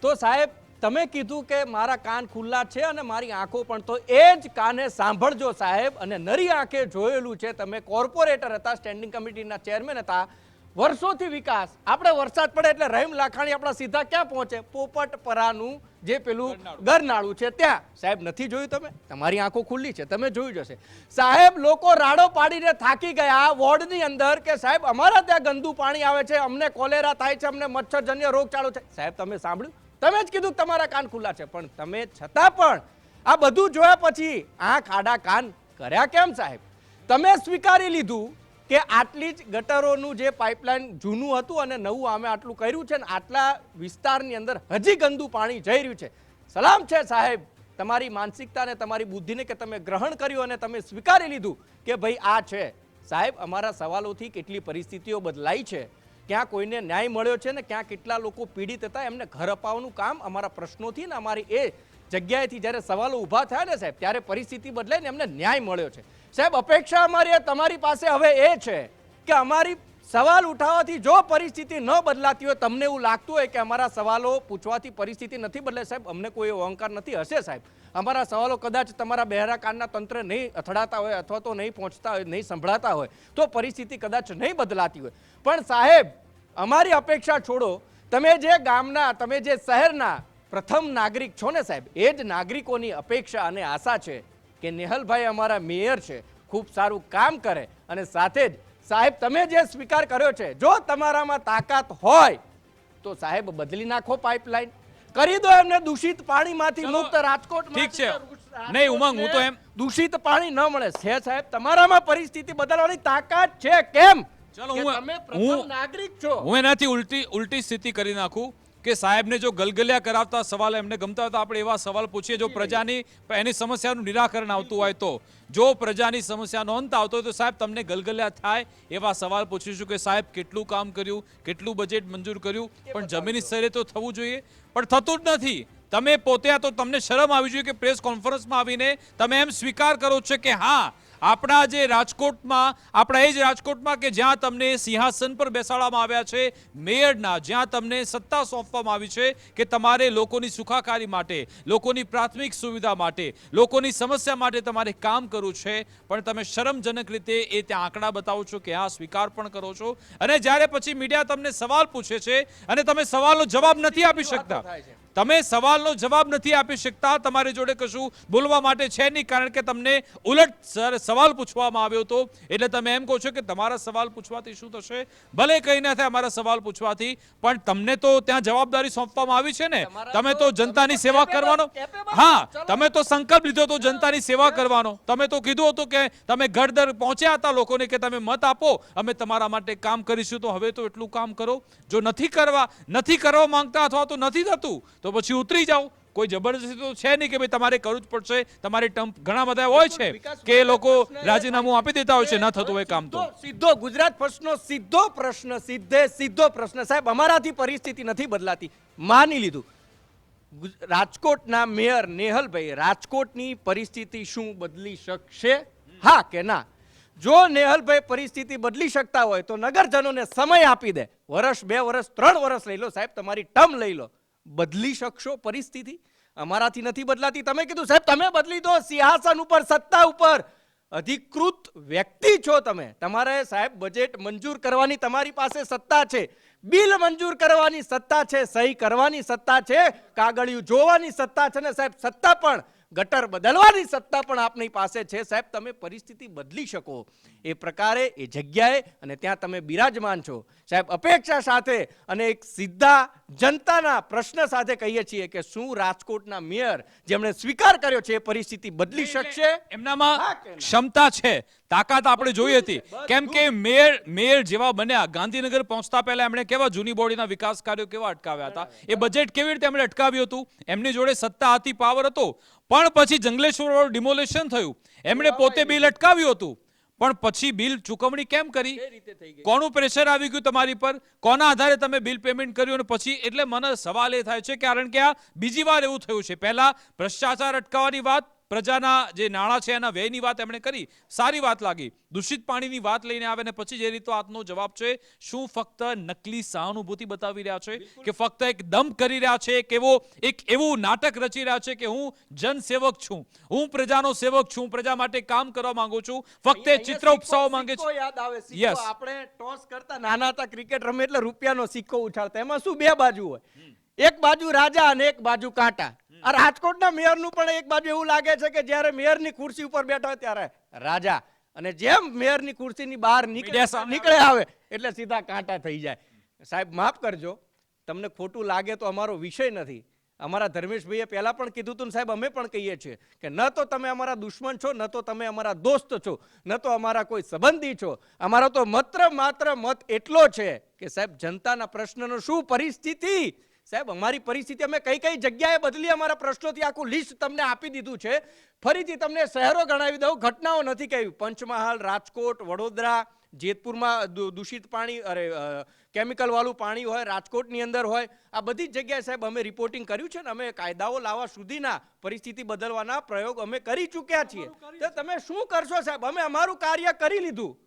તો સાહેબ, તમે કીધું કે મારા કાન ખુલ્લા છે અને મારી આંખો પણ, તો એ જ કાને સાંભળજો સાહેબ. અને નરી આંખે જોયેલું છે. તમે કોર્પોરેટર હતા, સ્ટેન્ડિંગ કમિટીના ચેરમેન હતા, વર્ષોથી વિકાસ. આપણે વરસાદ પડે એટલે રહીમ લાખાણી આપણા સીધા ક્યાં પહોંચે? પોપટપરાનું જે પેલું ગરનાળું છે ત્યાં. સાહેબ, નથી જોયું તમે? તમારી આંખો ખુલ્લી છે, તમે જોયું જશે. સાહેબ, લોકો રાડો પાડીને થાકી ગયા વોર્ડની અંદર કે સાહેબ અમારા ત્યાં ગંદુ પાણી આવે છે, અમને કોલેરા થાય છે, અમને મચ્છરજન્ય રોગચાળો છે. સાહેબ, તમે સાંભળ્યું? તમે જ કીધું તમારા કાન ખુલ્લા છે, પણ તમે છતાં પણ આ બધું જોયા પછી આંખ આડા કાન કર્યા કેમ સાહેબ? તમે સ્વીકારી લીધું કે આટલી જ ગટરોનું જે પાઇપલાઇન જૂનું હતું અને નવું અમે આટલું કર્યું છે ને આટલા વિસ્તારની અંદર હજી ગંદુ પાણી જઈ રહ્યું છે. સલામ છે સાહેબ, તમારી માનસિકતા અને તમારી બુદ્ધિને કે તમે ગ્રહણ કર્યું અને તમે સ્વીકારી લીધું કે ભાઈ આ છે. સાહેબ, અમારા સવાલોથી કેટલી પરિસ્થિતિઓ બદલાઈ છે, ક્યાં કોઈને ન્યાય મળ્યો છે ને ક્યાં કેટલા લોકો પીડિત હતા, એમને ઘર અપાવવાનું કામ અમારા પ્રશ્નોથી ને અમારી એ જગ્યાએથી જ્યારે સવાલો ઊભા થયા ને સાહેબ, ત્યારે પરિસ્થિતિ બદલાઈ ને એમને ન્યાય મળ્યો છે. સાહેબ, અપેક્ષા અમારી તમારી પાસે હવે એ છે કે અમારી સવાલ ઉઠાવવાથી જો પરિસ્થિતિ ન બદલાતી હોય, તમને એવું લાગતું હોય કે અમારા સવાલો પૂછવાથી પરિસ્થિતિ નથી બદલે, સાહેબ અમને કોઈ એવો અહંકાર નથી. હશે સાહેબ, અમારા સવાલો કદાચ તમારા બહેરા કાનના તંત્ર નહીં અથડાતા હોય અથવા તો નહીં પહોંચતા હોય, નહીં સંભળાતા હોય, તો પરિસ્થિતિ કદાચ નહીં બદલાતી હોય. પણ સાહેબ, અમારી અપેક્ષા છોડો, તમે જે ગામના, તમે જે શહેરના પ્રથમ નાગરિક છો ને સાહેબ, એ જ નાગરિકોની અપેક્ષા અને આશા છે કે નેહલભાઈ અમારા મેયર છે, ખૂબ સારું કામ કરે. અને સાથે જ સાહેબ, તમે જે સ્વીકાર કર્યો છે, જો તમારામાં તાકાત હોય તો સાહેબ બદલી નાખો પાઇપલાઇન, કરી દો એમને દૂષિત પાણીમાંથી મુક્ત. રાજકોટ ઠીક છે. નહીં ઉમંગ, હું તો એમ દૂષિત પાણી ન મળે છે સાહેબ, તમારામાં પરિસ્થિતિ બદલવાની તાકાત છે. કેમ? ચલો, કે તમે પ્રથમ નાગરિક છો. હું એનાથી ઉલટી સ્થિતિ કરી નાખું કે સાહેબને જો ગલગલિયા કરાવતા સવાલ એમને ગમતા હોય તો આપણે એવા સવાલ પૂછીએ જો પ્રજાની એની સમસ્યાનું નિરાકરણ આવતું હોય તો. જો પ્રજાની સમસ્યાનો અંત આવતો હોય તો સાહેબ તમને ગલગલિયા થાય એવા સવાલ પૂછીશું કે સાહેબ કેટલું કામ કર્યું, કેટલું બજેટ મંજૂર કર્યું, પણ જમીની સ્તરે તો થવું જોઈએ, પણ થતું જ નથી. તમે પોતે આ તો તમને શરમ આવી જોઈએ કે પ્રેસ કોન્ફરન્સમાં આવીને તમે એમ સ્વીકાર કરો છો કે હા, આપણા જે રાજકોટમાં, આપણા એ જ રાજકોટમાં કે જ્યાં તમને સિંહાસન પર બેસાડવામાં આવ્યા છે મેયરના, જ્યાં તમને સત્તા સોંપવામાં આવી છે કે તમારે લોકોની સુખાકારી માટે, લોકોની પ્રાથમિક સુવિધા માટે, લોકોની સમસ્યા માટે તમારે કામ કરવું છે, પણ તમે શરમજનક રીતે એ ત્યાં આંકડા બતાવો છો કે હા સ્વીકાર પણ કરો છો. અને જ્યારે પછી મીડિયા તમને સવાલ પૂછે છે અને તમે સવાલનો જવાબ નથી આપી શકતા, તમે સવાલનો જવાબ નથી આપી શકતા, તમારી જોડે કશું બોલવા માટે છે નહીં, કારણ કે તમને ઉલટ સવાલ પૂછવામાં આવ્યો હતો. એટલે તમે એમ કહો છો કે તમારા સવાલ પૂછવાથી શું થશે? ભલે કંઈ ના થાય અમારા સવાલ પૂછવાથી, પણ તમને તો ત્યાં જવાબદારી સોંપવામાં આવી છે ને, તમે તો જનતાની સેવા કરવાનો. હા, તમે તો સંકલ્પ લીધો હતો જનતાની સેવા કરવાનો. તમે તો કીધું હતું કે તમે ઘર દર પહોંચ્યા હતા લોકોને કે તમે મત આપો, અમે તમારા માટે કામ કરીશું. તો હવે તો એટલું કામ કરો. જો નથી કરવા માંગતા અથવા તો નથી થતું તો પછી ઉતરી જાઓ. કોઈ જબરદસ્તી તો છે નહીં કે ભાઈ તમારે કરવું જ પડશે. તમારે ટર્મ ઘણા બધા હોય છે કે લોકો રાજીનામું આપી દેતા હોય છે, ન થતું હોય કામ. તો સીધો ગુજરાત પ્રશ્નો સીધો પ્રશ્ન સાહેબ, અમારાથી પરિસ્થિતિ નથી બદલાતી. માની લીધું રાજકોટના મેયર નેહલભાઈ રાજકોટની પરિસ્થિતિ શું બદલી શકશે? હા કે ના? જો નેહલભાઈ પરિસ્થિતિ બદલી શકતા હોય તો નગરજનોને સમય આપી દે, વર્ષ, 2 વર્ષ, 3 વર્ષ લઈ લો સાહેબ, તમારી ટર્મ લઈ લો, બદલી શકશો પરિસ્થિતિ. અમારાથી નથી બદલાતી. તમે કીધું સાહેબ તમે બદલી દો, સિંહાસન ઉપર, સત્તા ઉપર અધિકૃત વ્યક્તિ છો તમે, તમારે સાહેબ બજેટ મંજૂર કરવાની તમારી પાસે સત્તા છે, બિલ મંજૂર કરવાની સત્તા છે, સહી કરવાની સત્તા છે, કાગળિયું જોવાની સત્તા છે ને સાહેબ, સત્તા પણ ગટર બદલવાની સત્તા પણ આપની પાસે છે. સાહેબ તમે પરિસ્થિતિ બદલી શકો એ પ્રકારે એ જગ્યાએ અને ત્યાં તમે બિરાજમાન છો સાહેબ. અપેક્ષા સાથે અને એક સીધા જનતાના પ્રશ્ન સાથે કહીએ છીએ કે શું રાજકોટના મેયર જેમણે સ્વીકાર કર્યો છે એ પરિસ્થિતિ બદલી શકશે? એમનામાં ક્ષમતા છે, તાકાત આપણે જોઈ હતી. કેમ કે મેયર જેવા બન્યા, ગાંધીનગર પહોંચતા પહેલા એમણે કેવા જૂની બોડીના વિકાસ કાર્યો કેવા અટકાવ્યા હતા, એ બજેટ કેવી રીતે એમણે અટકાવ્યું હતું. એમની જોડે સત્તા હતી, પાવર હતો, પણ પછી જંગલેશ્વર રોડ ડિમોલેશન થયું, એમણે પોતે બિલ અટકાવ્યું હતું, પણ પછી બિલ ચૂકવણી કેમ કરી? કોનું પ્રેશર આવી ગયું તમારી પર? કોના આધારે તમે બિલ પેમેન્ટ કર્યું? અને પછી એટલે મને સવાલ એ થાય છે કારણ કે આ બીજી વાર એવું થયું છે. પહેલા ભ્રષ્ટાચાર અટકાવવાની વાત, પ્રજાના જે નાણાં છે એના વ્યયની વાત એમણે કરી, સારી વાત લાગી. દૂષિત પાણીની વાત લઈને આવે ને પછી જે રીતનો આજનો જવાબ છે, શું ફક્ત નકલી સહાનુભૂતિ બતાવી રહ્યા છે કે ફક્ત એક દમ કરી રહ્યા છે, એક એવું નાટક રચી રહ્યા છે કે હું જનસેવક છું, હું પ્રજાનો સેવક છું, પ્રજા માટે કામ કરવા માંગુ છું, ફક્ત એ ચિત્ર ઉપસાવવા માંગે છે. યાદ આવે સિક્કો, આપણે ટોસ કરતા નાના હતા, ક્રિકેટ રમે એટલે રૂપિયાનો સિક્કો ઉછાળતા, એમાં શું 2 બાજુ હોય, એક બાજુ રાજા અને એક બાજુ કાંટા. આ રાજકોટના મેયરનું પણ એક બાજુ એવું લાગે છે કે જ્યારે મેયરની ખુરશી ઉપર બેઠા હોય ત્યારે રાજા, અને જેમ મેયરની ખુરશીની બહાર નીકળે આવે એટલે સીધા કાંટા થઈ જાય. સાહેબ માફ કરજો, તમને ખોટું લાગે તો અમારો વિષય નથી. અમારા ધર્મેશભાઈએ પહેલા પણ કીધું હતું, સાહેબ અમે પણ કહીએ છીએ કે ન તો તમે અમારા દુશ્મન છો, ન તો તમે અમારા દોસ્ત છો, ન તો અમારા કોઈ સંબંધી છો. અમારો તો માત્ર મત એટલો છે કે સાહેબ જનતાના પ્રશ્નનો શું પરિસ્થિતિ સાહેબ અમારી પરિસ્થિતિ અમે કઈ કઈ જગ્યાએ બદલી, અમારા પ્રશ્નોથી આખું લિસ્ટ તમને આપી દીધું છે. ફરીથી તમને શહેરો ગણાવી દઉં, ઘટનાઓ નથી કહ્યું. પંચમહાલ, રાજકોટ, વડોદરા, જેતપુરમાં દૂષિત પાણી, કેમિકલ વાળું પાણી હોય, રાજકોટની અંદર હોય, આ બધી જ જગ્યાએ સાહેબ અમે રિપોર્ટિંગ કર્યું છે ને અમે કાયદાઓ લાવવા સુધીના, પરિસ્થિતિ બદલવાના પ્રયોગ અમે કરી ચૂક્યા છીએ. તો તમે શું કરશો સાહેબ? અમે અમારું કાર્ય કરી લીધું,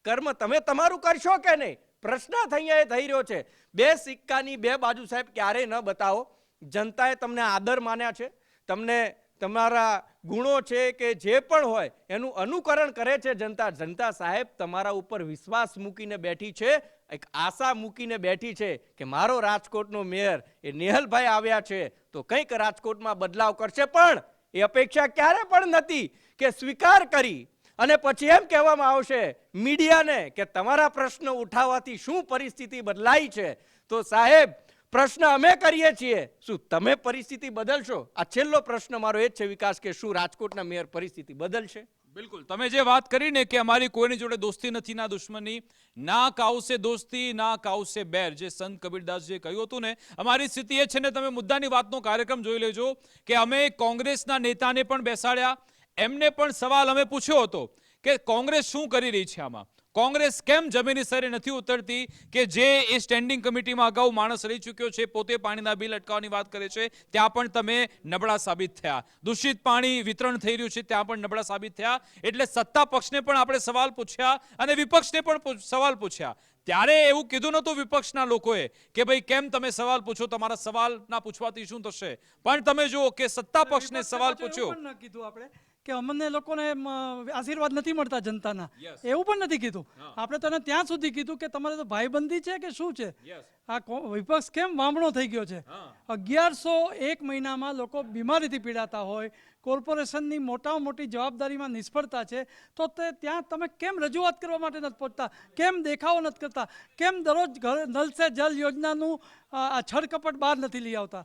કર્મ તમે તમારું કરશો કે નહીં? પ્રશ્ન અહીંયા થઈ રહ્યો છે. બે સિક્કાની બે બાજુ સાહેબ ક્યારેય ન બતાવો. જનતાએ તમને આદર માન્યા છે, તમને તમારા ગુણો છે કે જે પણ હોય એનું અનુકરણ કરે છે જનતા. જનતા સાહેબ તમારા ઉપર વિશ્વાસ મૂકીને બેઠી છે, એક આશા મૂકીને બેઠી છે કે મારો રાજકોટનો મેયર એ નેહલભાઈ આવ્યા છે તો કંઈક રાજકોટમાં બદલાવ કરશે. પણ એ અપેક્ષા ક્યારે પણ નથી કે સ્વીકાર કરી અને પછી એમ કહેવામાં આવશે મીડિયાને કે તમારા પ્રશ્ન ઉઠાવવાથી શું પરિસ્થિતિ બદલાઈ છે. તો સાહેબ પ્રશ્ન અમે કરીએ છીએ, શું તમે પરિસ્થિતિ બદલશો? આ છેલ્લો પ્રશ્ન મારો એ જ છે વિકાસ, કે શું રાજકોટના મેયર પરિસ્થિતિ બદલશે? બિલકુલ, તમે જે વાત કરીને કે અમારી કોઈની જોડે દોસ્તી નથી ના દુશ્મની, ના કાઉસે દોસ્તી ના કાઉસે બેર, જે સંત કબીરદાસજીએ કહ્યું હતું ને, અમારી સ્થિતિ એ છે ને. તમે મુદ્દાની વાતનો કાર્યક્રમ જોઈ લેજો કે અમે કોંગ્રેસના નેતાને પણ બેસાડ્યા, એમને પણ સવાલ અમે પૂછ્યો હતો કે કોંગ્રેસ શું કરી રહી છે આમાં, કોંગ્રેસ કેમ જમીની સ્તરે નથી ઉતરતી, કે જે એ સ્ટેન્ડિંગ કમિટીમાં અગાઉ માણસ રહી ચૂક્યો છે, પોતે પાણીના બિલ અટકાવવાની વાત કરે છે, ત્યાં પણ તમે નબળા સાબિત થયા. દૂષિત પાણી વિતરણ થઈ રહ્યું છે ત્યાં પણ નબળા સાબિત થયા. એટલે સત્તા પક્ષને પણ આપણે સવાલ પૂછ્યા અને વિપક્ષને પણ સવાલ પૂછ્યા. ત્યારે એવું કીધું નતું વિપક્ષના લોકોએ કે ભાઈ કેમ તમે સવાલ પૂછો, તમારા સવાલ ના પૂછવાથી શું થશે. પણ તમે જુઓ કે સત્તા પક્ષને સવાલ પૂછ્યો, કીધું આપણે કે અમને લોકોને આશીર્વાદ નથી મળતા જનતાના, એવું પણ નથી કીધું. આપણે તને ત્યાં સુધી કીધું કે તમારે તો ભાઈબંધી છે કે શું છે. આ વિપક્ષ કેમ વામણો થઈ ગયો છે? 1101 મહિનામાં લોકો બીમારીથી પીડાતા હોય, કોર્પોરેશનની મોટામાં મોટી જવાબદારીમાં નિષ્ફળતા છે, તો ત્યાં તમે કેમ રજૂઆત કરવા માટે નથી પહોંચતા? કેમ દેખાવો નથી કરતા? કેમ દરરોજ નલ સે જલ યોજનાનું આ છળકપટ બહાર નથી લઈ આવતા?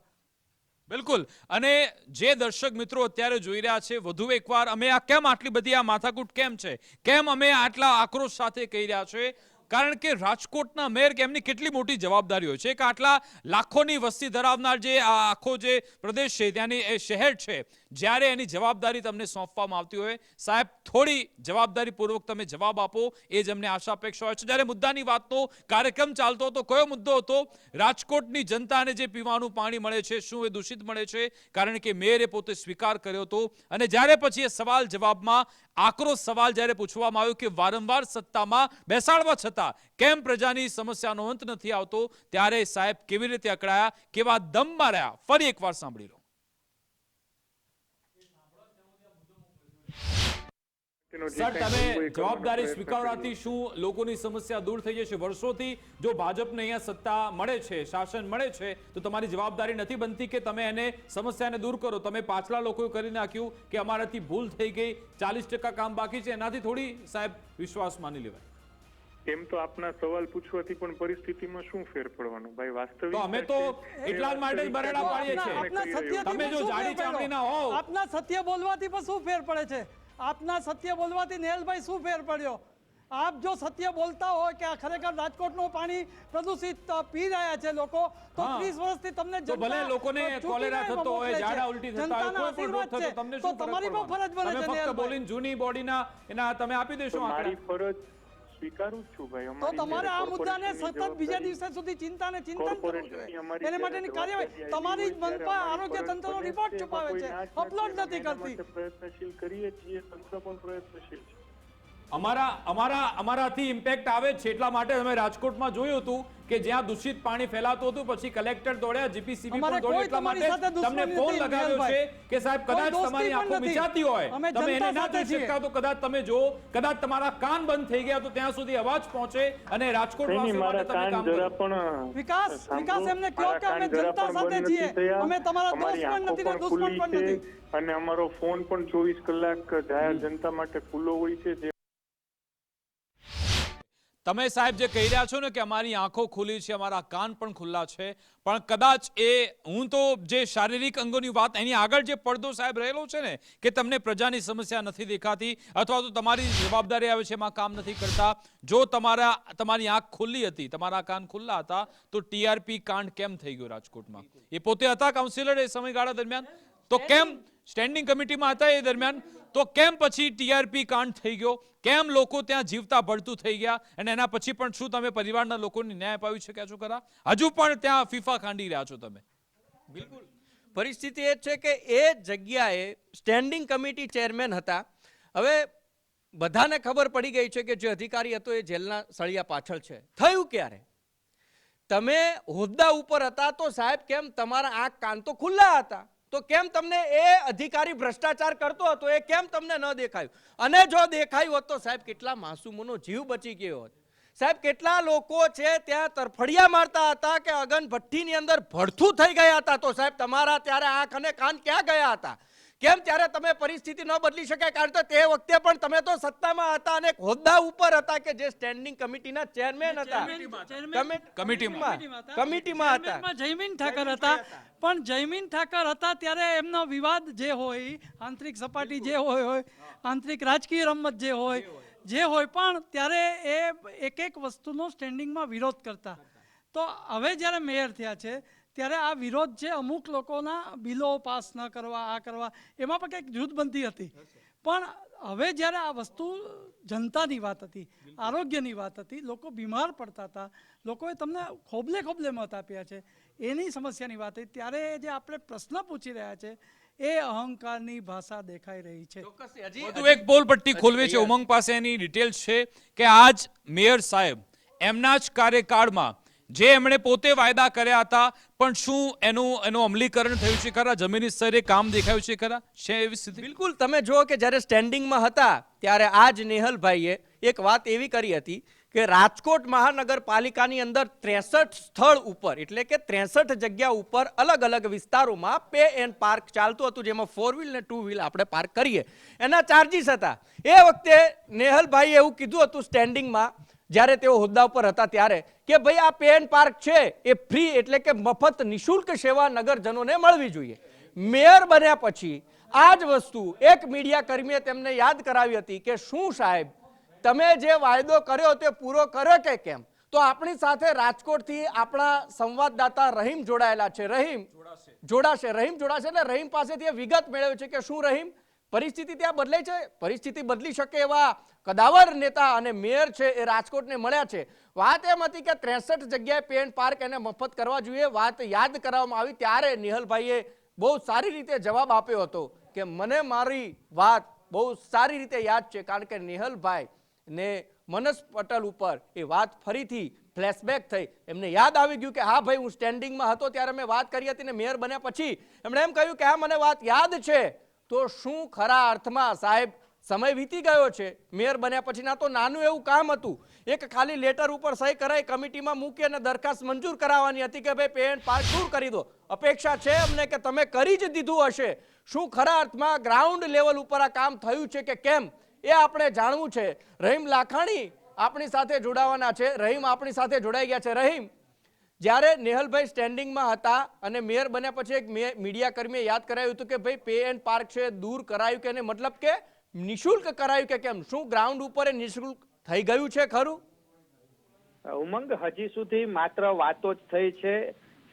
બિલકુલ. અને જે દર્શક મિત્રો અત્યારે જોઈ રહ્યા છે, વધુ એકવાર અમે આ કેમ આટલી બધી આ માથાકૂટ કેમ છે, કેમ અમે આટલા આક્રોશ સાથે કહી રહ્યા છે? કારણ કે રાજકોટના મેયર કે એમની કેટલી મોટી જવાબદારી હોય છે કે આટલા લાખોની વસ્તી ધરાવનાર જે આ આખો જે પ્રદેશ છે, ત્યાંની એ શહેર છે, જ્યારે એની જવાબદારી તમને સોંપવામાં આવતી હોય, સાહેબ થોડી જવાબદારીપૂર્વક તમે જવાબ આપો, એ જ અમને આશા અપેક્ષા હોય છે. જ્યારે મુદ્દાની વાતનો કાર્યક્રમ ચાલતો હતો, કયો મુદ્દો હતો? રાજકોટની જનતાને જે પીવાનું પાણી મળે છે, શું એ દૂષિત મળે છે? કારણ કે મેયરે પોતે સ્વીકાર કર્યો હતો. અને જ્યારે પછી એ સવાલ જવાબમાં આક્રોશ સવાલ જ્યારે પૂછવામાં આવ્યો કે વારંવાર સત્તામાં બેસાડવા છતાં કેમ પ્રજાની સમસ્યાનો અંત નથી આવતો, ત્યારે સાહેબ કેવી રીતે અકળાયા, કેવા દમમાં રહ્યા, ફરી એકવાર સાંભળી લો. સર, તમે જવાબદારી સ્વીકારવાથી શું લોકોની સમસ્યા દૂર થઈ જશે? વર્ષોથી જો ભાજપને અહીંયા સત્તા મળે છે, શાસન મળે છે, તો તમારી જવાબદારી નથી બનતી કે તમે એને સમસ્યાને દૂર કરો? તમે પાછલા લોકોએ કરી નાખ્યું કે અમારાથી ભૂલ થઈ ગઈ, 40% કામ બાકી છે, એનાથી થોડી સાહેબ વિશ્વાસ માની લેવાય. એમ તો આપના સવાલ પૂછવાથી પણ પરિસ્થિતિમાં શું ફેર પડવાનો ભાઈ? વાસ્તવિક તો અમે તો એટલા જ માટે જ બરાડા પાડીએ છીએ. તમે જો જાડી ચામડીના હોવ, આપના સત્ય બોલવાથી પણ શું ફેર પડે છે? આપના સત્ય બોલવાથી નેહલભાઈ શું ફેર પડ્યો? આપ જો સત્ય બોલતા હોય કે આ ખરેખર રાજકોટનું પાણી પ્રદૂષિત પી રહ્યા છે લોકો, તો 30 વર્ષથી તમને ભલે લોકોને કોલેરા થતો હોય, ઝાડા ઉલટી થતા હોય, કોઈ પણ રોગ થતો, તમને શું તમારી પણ ફરજ બને છે. તમે ફક્ત બોલીને જૂની બોડીના એના તમે આપી દેશો આંકડા. મારી ફરજ સ્વીકારું જ છું ભાઈ. તો તમારે આ મુદ્દાને સતત બીજા દિવસે સુધી ચિંતાને ચિંતન કરવું જોઈએ. એને માટેની કાર્યવાહી તમારી જ મનપા આરોગ્ય તંત્રનો રિપોર્ટ છુપાવે છે, અપલોડ નથી કરતી. પ્રયત્નશીલ કરીએ છીએ, તંત્ર પણ પ્રયત્નશીલ છે. અમારાથી ઇમ્પેક્ટ આવે છે, એટલા માટે અમે રાજકોટમાં જોયું હતું કે જ્યાં દૂષિત પાણી ફેલાતું હતું, પછી કલેક્ટર દોડ્યા, જીપીસીબી પણ દોડ્યું. એટલા માટે તમને ફોન લગાવ્યો છે કે સાહેબ કદાચ તમારી આંખો મિચાતી હોય, તમે એને ના જોઈ શકતા, તો કદાચ તમે જો, કદાચ તમારા કાન બંધ થઈ ગયા તો ત્યાં સુધી અવાજ પહોંચે અને રાજકોટ વાસીઓ માટે તમે કામ કરો. વિકાસ એમને કહો કે અમે જનતા સાથે છીએ, અમે તમારા દોસ્ત પણ નથી ને દુશ્મન પણ નથી. અને અમારો ફોન પણ 24 કલાક જાહેર જનતા માટે ખુલ્લો હોય છે. તમે સાહેબ જે કહી રહ્યા છો ને કે અમારી આંખો ખુલ્લી છે, અમારા કાન પણ ખુલ્લા છે, પણ કદાચ હું તો જે શારીરિક અંગોની વાત એની આગળ જે પડદો સાહેબ રહેલો છે ને કે તમને પ્રજાની સમસ્યા નથી દેખાતી અથવા તો તમારી જવાબદારી આવે છે એમાં કામ નથી કરતા. જો તમારી આંખ ખુલ્લી હતી, તમારા કાન ખુલ્લા હતા તો ટીઆરપી કાંડ કેમ થઈ ગયો રાજકોટમાં? એ પોતે હતા કાઉન્સિલર એ સમયગાળા દરમિયાન, તો કેમ સ્ટેન્ડિંગ કમિટીમાં હતા એ દરમિયાન, તો કેમ પછી ટીઆરપી કાંડ થઈ ગયો? કેમ લોકો ત્યાં જીવતા ભળતું થઈ ગયા? અને એના પછી પણ શું તમે પરિવારના લોકોને ન્યાય અપાવી શક્યા છો ખરા? હજુ પણ ત્યાં ફીફા ખાંડી રહ્યા છો તમે? બિલકુલ પરિસ્થિતિ એ છે કે એ જગ્યાએ સ્ટેન્ડિંગ કમિટી ચેરમેન હતા. હવે બધાને ખબર પડી ગઈ છે કે જે અધિકારી હતો એ જેલના સળિયા પાછળ છે. થયું ક્યારે? તમે હોદ્દા ઉપર હતા તો સાહેબ કેમ તમારા આંખ કાન તો ખુલ્લા હતા, તો કેમ તમને એ અધિકારી ભ્રષ્ટાચાર કરતો હતો એ કેમ તમને ન દેખાયું? અને જો દેખાયું હોત તો સાહેબ કેટલા માસૂમોનો જીવ બચી ગયો હોત. સાહેબ કેટલા લોકો છે ત્યાં તરફડિયા મારતા હતા કે અગન ભઠ્ઠીની અંદર ભડથું થઈ ગયા હતા. તો સાહેબ તમારા ત્યારે આંખ અને કાન ક્યાં ગયા હતા? કેમ ત્યારે તમે પરિસ્થિતિ ન બદલી શકાય? કારણ કે તે વખતે પણ તમે તો સત્તામાં હતા અને હોદ્દા ઉપર હતા કે જે સ્ટેન્ડિંગ કમિટીના ચેરમેન હતા, કમિટીમાં હતા. જયમીન ઠાકર હતા, પણ જયમીન ઠાકર હતા ત્યારે એમનો વિવાદ જે હોય, આંતરિક સપાટી જે હોય, આંતરિક રાજકીય રમત જે હોય, પણ ત્યારે એ એક વસ્તુનો સ્ટેન્ડિંગમાં વિરોધ કરતા. તો હવે જ્યારે મેયર થયા છે ત્યારે આ વિરોધ છે, અમુક લોકોના બિલો પાસ ન કરવા, આ કરવા, એમાં પણ કંઈક જૂથબંધી હતી. પણ હવે જ્યારે આ વસ્તુ જનતાની વાત હતી, આરોગ્યની વાત હતી, લોકો બીમાર પડતા હતા, લોકોએ તમને ખોબલે મત આપ્યા છે, એની સમસ્યાની વાત હતી, ત્યારે જે આપણે પ્રશ્ન પૂછી રહ્યા છે એ અહંકારની ભાષા દેખાઈ રહી છે. વધુ એક બોલ પટ્ટી ખોલવી છે. ઉમંગ પાસે એની ડિટેલ્સ છે કે આજ મેયર સાહેબ એમના જ કાર્યકાળમાં જે એમણે પોતે વાયદા કર્યા હતા પણ શું એનું અમલીકરણ થયું છે ખરા? જમીની સ્તરે કામ દેખાયું છે ખરા? છે એવી સ્થિતિ? બિલકુલ. તમે જુઓ કે જ્યારે સ્ટેન્ડિંગમાં હતા ત્યારે આજ નેહલભાઈએ એક વાત એવી કરી હતી કે રાજકોટ મહાનગરપાલિકાની અંદર 63 સ્થળ ઉપર, એટલે કે 63 જગ્યા ઉપર અલગ અલગ વિસ્તારોમાં પે એન્ડ પાર્ક ચાલતું હતું, જેમાં 4 વ્હીલ ને 2 વ્હીલ આપણે પાર્ક કરીએ એના ચાર્જીસ હતા. એ વખતે નેહલભાઈએ એવું કીધું હતું સ્ટેન્ડિંગમાં જ્યારે તેઓ હોદ્દા ઉપર હતા ત્યારે કે ભાઈ આ પે એન્ડ પાર્ક છે એ ફ્રી, એટલે કે મફત નિઃશુલ્ક સેવા નગરજનોને મળવી જોઈએ. મેયર બન્યા પછી આ જ વસ્તુ એક મીડિયા કર્મીએ તેમને યાદ કરાવી હતી કે શું સાહેબ તમે જે વાયદો કર્યો તે પૂરો કર્યો કે કેમ? તો આપણી સાથે રાજકોટથી આપણા સંવાદદાતા રહીમ જોડાયેલા છે. રહીમ જોડાશે એટલે રહીમ પાસેથી વિગત મેળવે છે કે શું રહીમ પરિસ્થિતિ ત્યાં બદલાઈ છે? પરિસ્થિતિ બદલી શકે એવા કદાવર નેતા અને મેયર છે એ રાજકોટને મળ્યા છે. વાત એમ હતી કે 63 જગ્યાએ પે એન્ડ પાર્ક એને મફત કરવા જોઈએ. વાત યાદ કરવામાં આવી ત્યારે નિહલભાઈએ બહુ સારી રીતે જવાબ આપ્યો હતો કે મને મારી વાત બહુ સારી રીતે યાદ છે, કારણ કે નિહલભાઈ ને મનસ પટેલ ઉપર એ વાત ફરીથી ફ્લેશબેક થઈ. એમને યાદ આવી ગયું કે હા ભાઈ હું સ્ટેન્ડિંગમાં હતો ત્યારે મેં વાત કરી હતી ને મેયર બન્યા પછી એમણે એમ કહ્યું કે હા મને વાત યાદ છે. તો શું ખરા અર્થમાં સાહેબ સમય વીતી ગયો છે? મેયર બન્યા પછીના તો નાનું એવું કામ હતું, એક ખાલી લેટર ઉપર સહી કરાઈ કમિટીમાં મૂકી અને દરખાસ્ત મંજૂર કરાવવાની હતી કે ભાઈ પે એન્ડ પાર્ક દૂર કરી દો. અપેક્ષા છે અમને કે તમે કરી જ દીધું હશે. શું ખરા અર્થમાં ગ્રાઉન્ડ લેવલ ઉપર આ કામ થયું છે કે કેમ એ આપણે જાણવું છે. રહીમ લાખાણી આપણી સાથે જોડાવાના છે. રહીમ આપણી સાથે જોડાઈ ગયા છે. રહીમ, જ્યારે નેહલભાઈ સ્ટેન્ડિંગમાં હતા અને મેયર બન્યા પછી એક મીડિયા કર્મીએ યાદ કરાવ્યું હતું કે ભાઈ પે એન્ડ પાર્ક છે દૂર કરાયું કે મતલબ કે નિઃશુલ્ક કરાયું કે કેમ? શું ગ્રાઉન્ડ ઉપર નિઃશુલ્ક થઈ ગયું છે ખરું? ઉમંગ, હજી સુધી માત્ર વાતો જ થઈ છે.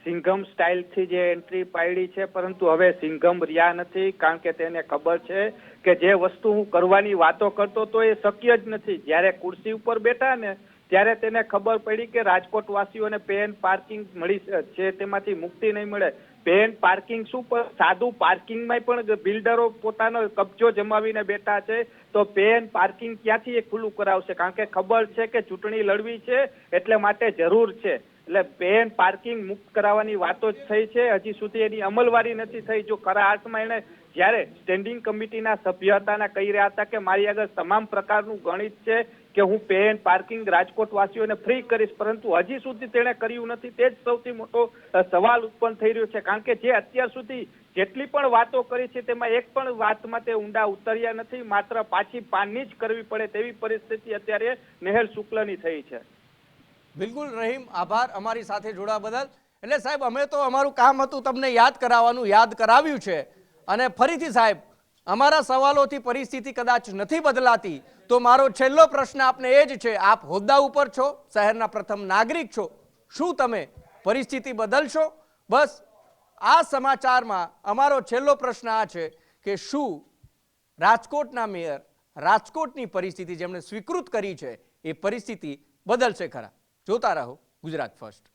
સિંઘમ સ્ટાઇલથી જે એન્ટ્રી પાડી છે, પરંતુ હવે સિંઘમ રહ્યા નથી, કારણ કે તેને ખબર છે કે જે વસ્તુ હું કરવાની વાતો કરતો તો એ શક્ય જ નથી. જ્યારે ખુરશી ઉપર બેઠા ને ત્યારે તેને ખબર પડી કે રાજકોટ વાસીઓને પે એન્ડ પાર્કિંગ મળી છે, તેમાંથી મુક્તિ નહીં મળે. પે એન્ડ પાર્કિંગ શું, સાદું પાર્કિંગમાં પણ બિલ્ડરો પોતાનો કબજો જમાવીને બેઠા છે, તો પે એન્ડ પાર્કિંગ ક્યાંથી એ ખુલ્લું કરાવશે? કારણ કે ખબર છે કે ચૂંટણી લડવી છે એટલે માટે જરૂર છે. એટલે પે એન્ડ પાર્કિંગ મુક્ત કરાવવાની વાતો જ થઈ છે, હજી સુધી એની અમલવારી નથી થઈ. જો ખરા અર્થમાં એને જ્યારે સ્ટેન્ડિંગ કમિટીના સભ્ય હતા ને કહી રહ્યા હતા કે મારી આગળ તમામ પ્રકારનું ગણિત છે કે હું પે એન્ડ પાર્કિંગ રાજકોટ વાસીઓને ફ્રી કરીશ, પરંતુ હજી સુધી તેણે કર્યું નથી. તે જ સૌથી મોટો સવાલ ઉત્પન્ન થઈ રહ્યો છે, કારણ કે જે અત્યાર સુધી જેટલી પણ વાતો કરી છે તેમાં એક પણ વાતમાં તે ઊંડા ઉતર્યા નથી. માત્ર પાછી પાની જ કરવી પડે તેવી પરિસ્થિતિ અત્યારે નેહલ શુક્લની થઈ છે. બિલકુલ રહીમ, આભાર અમારી સાથે જોડાવા બદલ. એટલે સાહેબ, અમે તો અમારું કામ હતું તમને યાદ કરાવવાનું, યાદ કરાવ્યું છે. અને ફરીથી સાહેબ, અમારા સવાલોથી પરિસ્થિતિ કદાચ નથી બદલાતી તો મારો છેલ્લો પ્રશ્ન આપને એ જ છે, આપ હોદ્દા ઉપર છો, શહેરના પ્રથમ નાગરિક છો, શું તમે પરિસ્થિતિ બદલશો? બસ આ સમાચારમાં અમારો છેલ્લો પ્રશ્ન આ છે કે શું રાજકોટના મેયર રાજકોટની પરિસ્થિતિ જેમણે સ્વીકૃત કરી છે એ પરિસ્થિતિ બદલશે ખરા? જોતા રહો ગુજરાત ફર્સ્ટ.